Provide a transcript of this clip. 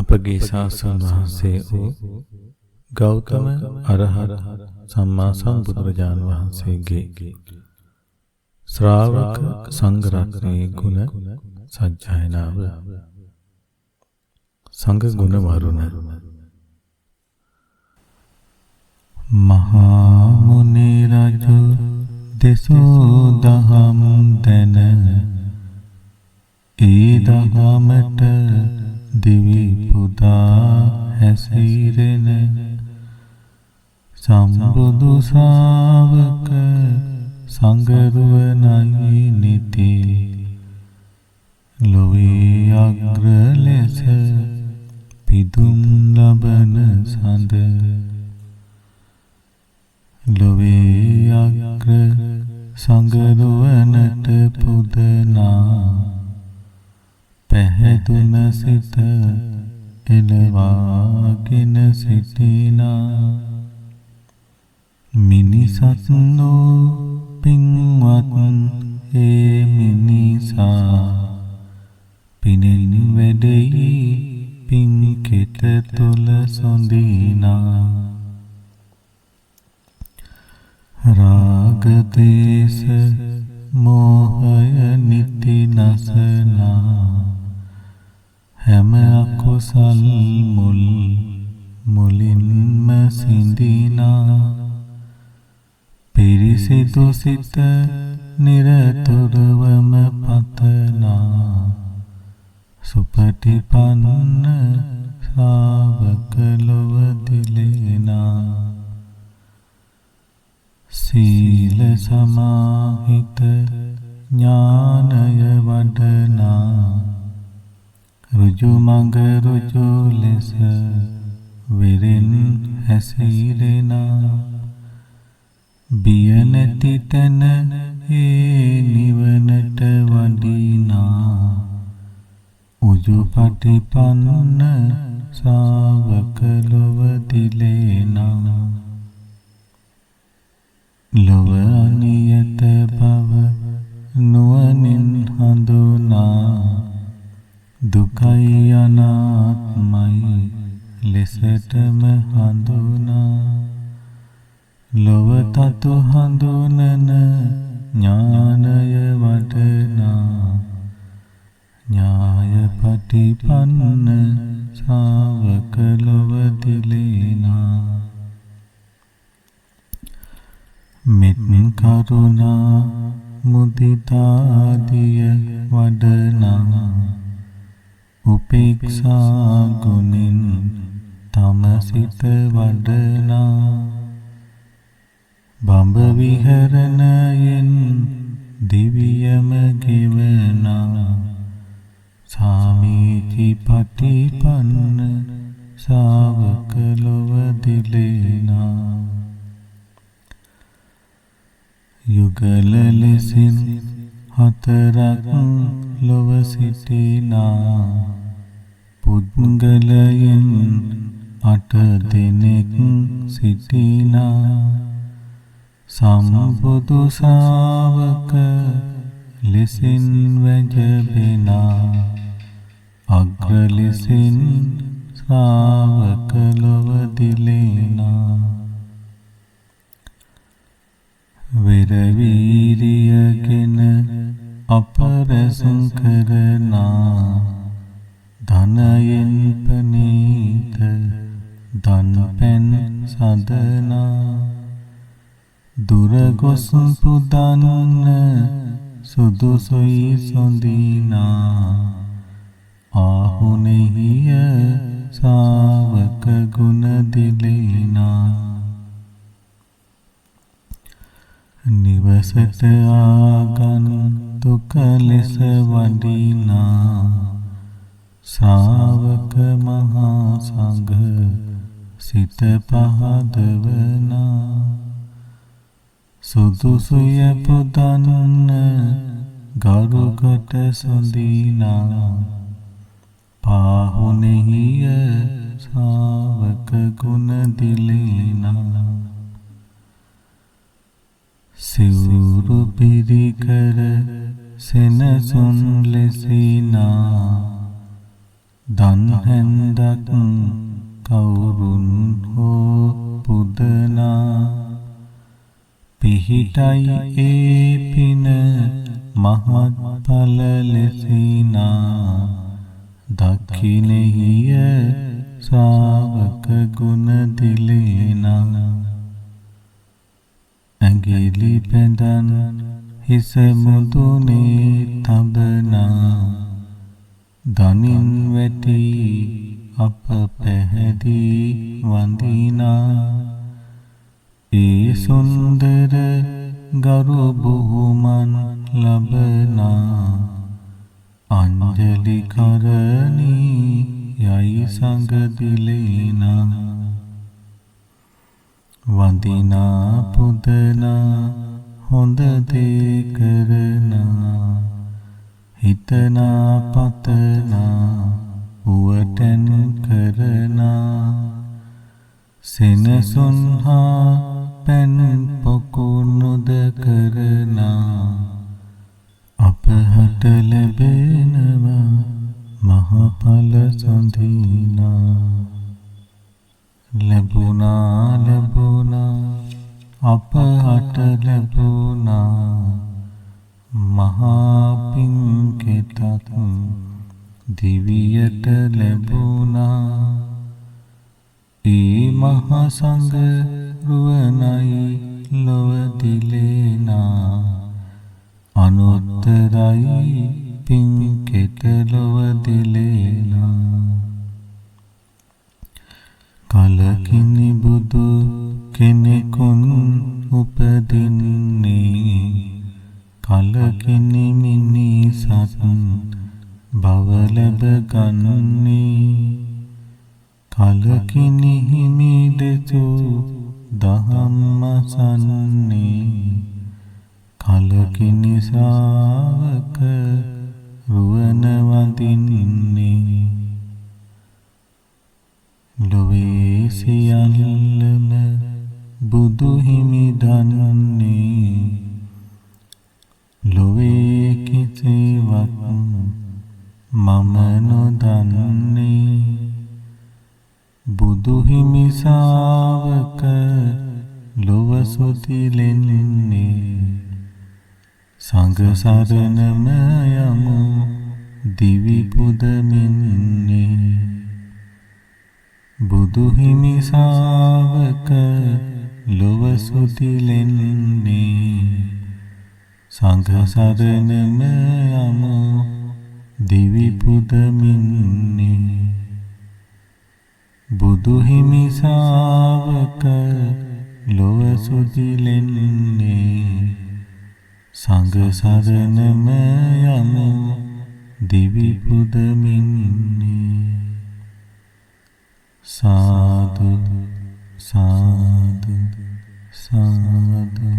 අපගේ ශාස්ත්‍රඥ වහන්සේ වූ ගෞතම අරහත් සම්මා සම්බුදුරජාණන් වහන්සේගේ ශ්‍රාවක සංඝ රත්නයේ ගුණ සජ්ජායනාව සංඝ ගුණ වරුණ මහා මුනි රජු දෙසෝ දහම් දැන ඒ දහමට දිවි පුදා හැසිරෙන සම්බුදු ශාවක සංගරුවනයි නිති ලොවේ අග්‍ර ලෙස පිදුම් ලබන සඳ ලොවේ අග්‍ර සංගරුවනට පුදනා පැහැදුන සිත එළවාගෙන සිටිනා මිනිසත්නෝ පින්වත් ඒ මිනිසා පිනෙන් වැඩෙයි පින් කෙත තුල සොඳිනා රාග දේශ මෝහය නිති නසනා හැම අකුසල් මුලින්ම සිඳිනා පිරිසිදු සිත නිරතුරුවම පතනා සුපටිපන්න ශ්‍රාවක ලොව දිලෙනා සීල සමාහිත ඥානය වඩනා රුජු මඟ රුජු ලෙස වෙරින් හැසිරෙනා බිය නැති තැන ඒ නිවනට වඩිනා උජුපටිපන්න ශ්‍රාවක ලොව දිලෙනා ලොව අනියත බව නුවණින් හඳුනා දුකයි අනාත්මයි ලෙසටම හඳුනා ලොව තතු හඳුනන ඥානය වඩනා ඥාය පටිපන්න ශ්‍රාවක ලොව දිලෙනා මෙත් කරුණා මුදිතාදිය වඩනා උපේක්ෂා ගුණින් තම සිත වඩනා බඹ විහරණයෙන් දිවියම ගෙවනා සාමීචි පටිපන්න ශාවක ලොව දිලෙනා යුගල ලෙසින් හතරක් ලොව සිටිනා පුද්ගලයන් 8 දෙනෙක් සිටිනා සම්බුදු ශාවක ලෙසින් වැජබෙනා අග්‍ර ලෙසින් ශ්‍රාවක ලොව දිලෙනා වෙරවීරියගෙන අපරසං කරනා ධනයෙන් පනීත ධන පෙන් සදනා දුරගොස් පුදන්න සුදුසුයි සොඳිනා ආහුනෙහිය ශාවක ගුණ දිලෙනා නිවසට ආගන්තුක ලෙස වඩිනා ශාවක මහා සංඝ සිත පහදවනා සුදුසුය පුදන්න ගරුකට සොඳිනා පාහුනෙහිය ශාවක ගුණ දිලෙනා සිවුරු පිරිකර සෙනසුන් ලෙසිනා දන් හැන්දක් කවුරුන් හෝ පුදනා පිහිටයි ඒ පින මහත්ඵල ලෙසිනා දක්ඛිනෙහිය ශ්‍රාවක ගුණ දිලේනා ඇඟිලි පැඳන් හිස මුදුනේ තබනා දනින් වැටි අප පැහැදී වඳිනා ඒ සුන්දර ගරු බුහුමන් ලබනා අංජලි කරණී යයි සංග දිලේනා වඳිනා පුදනා හොඳ දේ කරනා හිතනා පතනා උවටන් කරනා සෙනසුන් හා පැන් පොකුණුද කරනා අපහට ලැබෙනවා මහඵල සොඳිනා ලැබුණා අපහට ලැබුණා මහා පිංකෙතක් දිවියට ලැබුණා ඒ මහා සංඝ රුවනයි ලොව දිලේනා අනුත්තරයි පිංකෙත ලොව දිලේනා කලකිනි බුදු කෙනෙකුන් උපදින්නේ කලකිනි මිනිසත් භව ලැබ ගන්නේ කලකිනි හිමි දෙසු දහම්මසන්නේ කලකිනි ශ්‍රාවක රුවන වඳින්නේ ලොවේ සියල්ලම බුදු හිමි දන්නේ ලොවේ කිසිවක් මම නොදන්නේ බුදු හිමි ශ්‍රාවක ලොව සොතිලෙන්නේ සංඝ සරණම යමු දිවි පුදමින්නේ බුදු හිමි ශ්‍රාවක ලොව සොතිලෙන්නේ සංඝ සරණම යමු දිවි පුදමින්නේ බුදු හිමි ශ්‍රාවක ලොව සොතිලෙන්නේ සංඝ සරණම යමු දිවි පුදමින්නේ සාදු සාදු සාදු